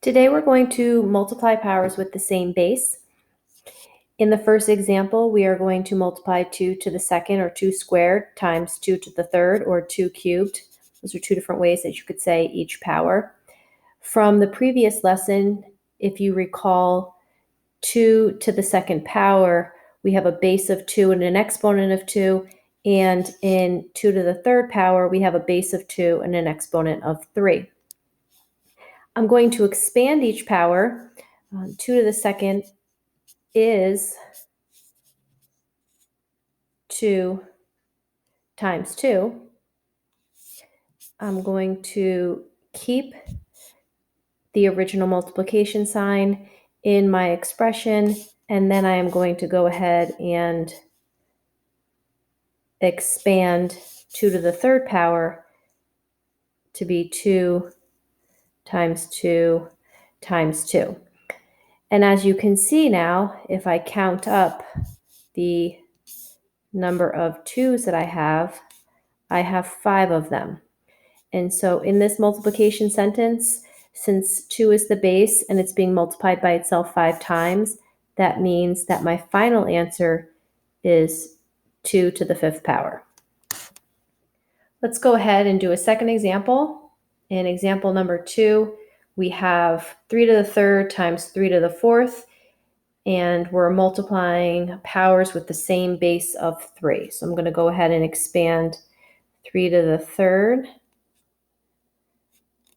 Today we're going to multiply powers with the same base. In the first example, we are going to multiply 2 to the second, or 2 squared, times 2 to the third, or 2 cubed. Those are two different ways that you could say each power. From the previous lesson, if you recall, 2 to the second power, we have a base of 2 and an exponent of 2, and in 2 to the third power, we have a base of 2 and an exponent of 3. I'm going to expand each power. 2 to the second is 2 times 2. I'm going to keep the original multiplication sign in my expression, and then I am going to go ahead and expand 2 to the third power to be 2 times 2 times 2. And as you can see now, if I count up the number of 2's that I have 5 of them. And so in this multiplication sentence, since 2 is the base and it's being multiplied by itself 5 times, that means that my final answer is 2 to the 5th power. Let's go ahead and do a second example. In example number 2, we have 3 to the third times 3 to the fourth, and we're multiplying powers with the same base of 3. So I'm going to go ahead and expand 3 to the third.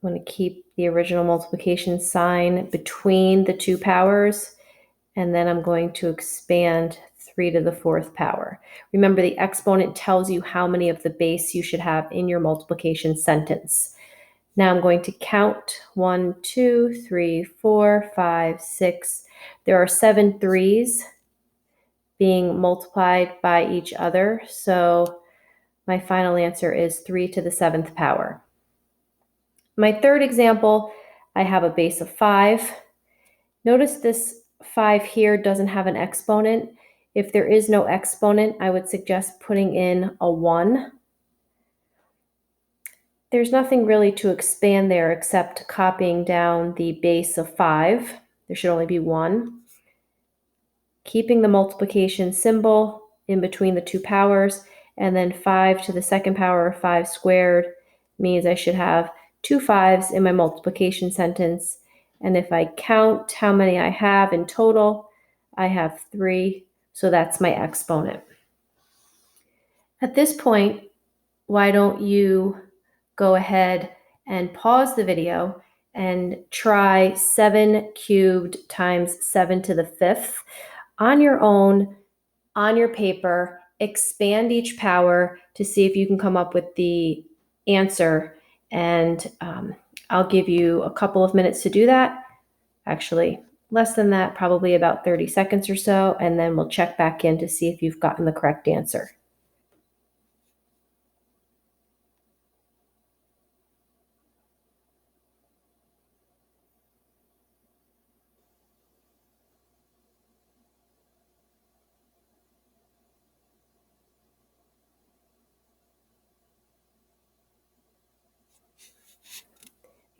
I'm going to keep the original multiplication sign between the two powers, and then I'm going to expand 3 to the fourth power. Remember, the exponent tells you how many of the base you should have in your multiplication sentence. Now I'm going to count 1, 2, 3, 4, 5, 6. There are 7 3's being multiplied by each other, so my final answer is 3 to the 7th power. My third example, I have a base of 5. Notice this 5 here doesn't have an exponent. If there is no exponent, I would suggest putting in a 1. There's nothing really to expand there except copying down the base of 5. There should only be 1. Keeping the multiplication symbol in between the two powers, and then 5 to the second power, 5 squared, means I should have 2 5's in my multiplication sentence. And if I count how many I have in total, I have 3, so that's my exponent. At this point, why don't you go ahead and pause the video and try 7 cubed times 7 to the 5th on your own, on your paper. Expand each power to see if you can come up with the answer, and I'll give you a couple of minutes to do that. Actually, less than that, probably about 30 seconds or so, and then we'll check back in to see if you've gotten the correct answer.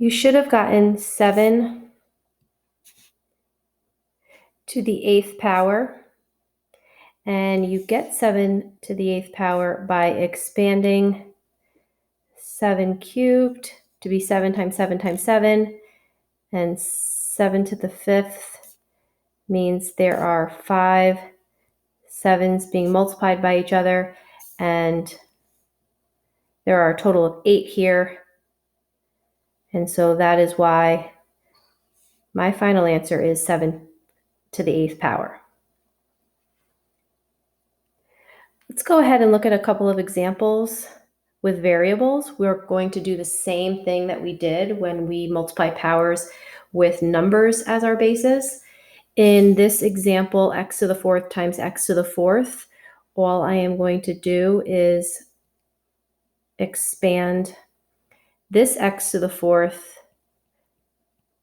You should have gotten 7 to the 8th power, and you get 7 to the 8th power by expanding 7 cubed to be 7 times 7 times 7, and 7 to the 5th means there are 5 7's being multiplied by each other, and there are a total of 8 here, and so that is why my final answer is 7 to the 8th power. Let's go ahead and look at a couple of examples with variables. We're going to do the same thing that we did when we multiply powers with numbers as our basis. In this example, x to the 4th times x to the 4th, all I am going to do is expand this x to the 4th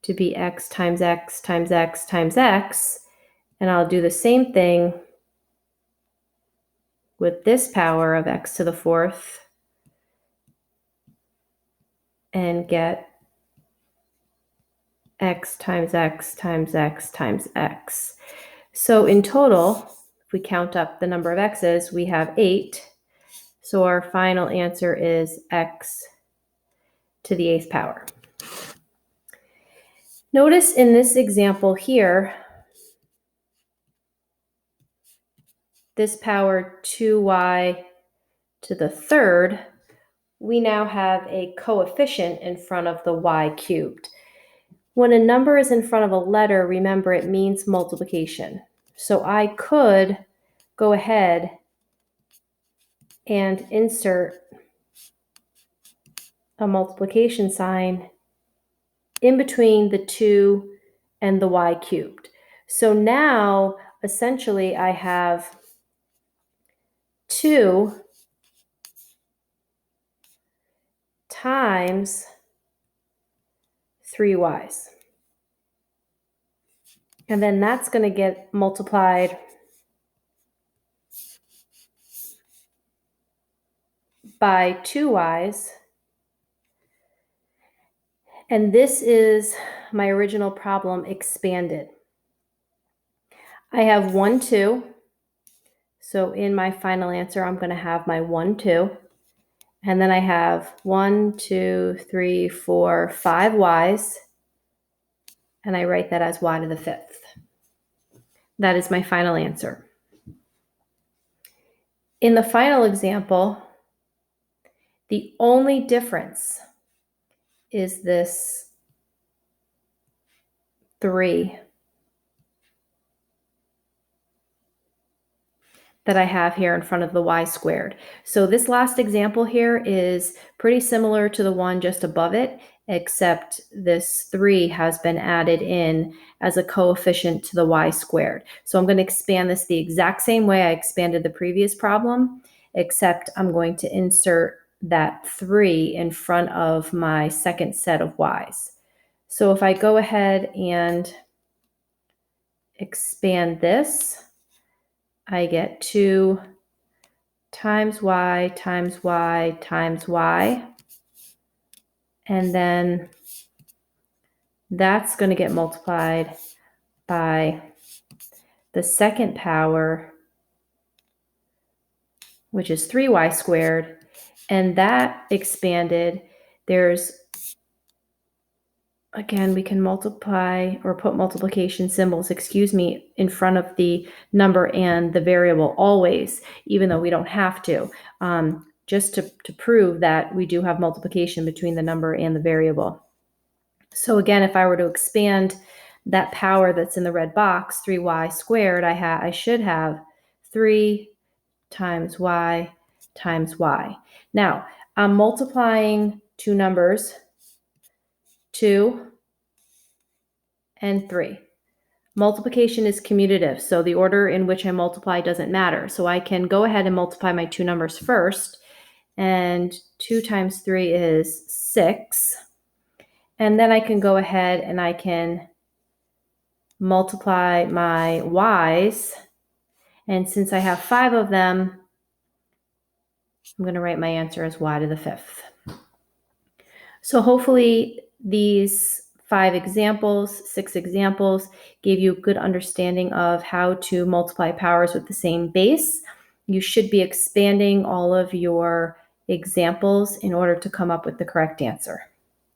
to be x times x times x times x, and I'll do the same thing with this power of x to the 4th and get x times x times x times x. So in total, if we count up the number of x's, we have 8. So our final answer is x to the 8th power. Notice in this example here, this power 2y to the 3rd, we now have a coefficient in front of the y cubed. When a number is in front of a letter, remember it means multiplication. So I could go ahead and insert a multiplication sign in between the 2 and the y cubed. So now, essentially, I have 2 times 3y's. And then that's going to get multiplied by 2y's. And this is my original problem expanded. I have 1, 2. So in my final answer, I'm going to have my 1, 2. And then I have 1, 2, 3, 4, 5 y's. And I write that as y to the 5th. That is my final answer. In the final example, the only difference is this 3 that I have here in front of the y squared. So this last example here is pretty similar to the one just above it, except this 3 has been added in as a coefficient to the y squared. So I'm going to expand this the exact same way I expanded the previous problem, except I'm going to insert that 3 in front of my second set of y's. So if I go ahead and expand this, I get 2 times y times y times y. And then that's going to get multiplied by the second power, which is 3y squared. And that expanded, again, we can multiply or put multiplication symbols, in front of the number and the variable always, even though we don't have to, just to prove that we do have multiplication between the number and the variable. So again, if I were to expand that power that's in the red box, 3y squared, I should have 3 times y times y. Now, I'm multiplying two numbers, 2 and 3. Multiplication is commutative, so the order in which I multiply doesn't matter. So I can go ahead and multiply my two numbers first, and 2 times 3 is 6. And then I can go ahead and I can multiply my y's, and since I have 5 of them, I'm going to write my answer as y to the 5th. So hopefully these 6 examples gave you a good understanding of how to multiply powers with the same base. You should be expanding all of your examples in order to come up with the correct answer.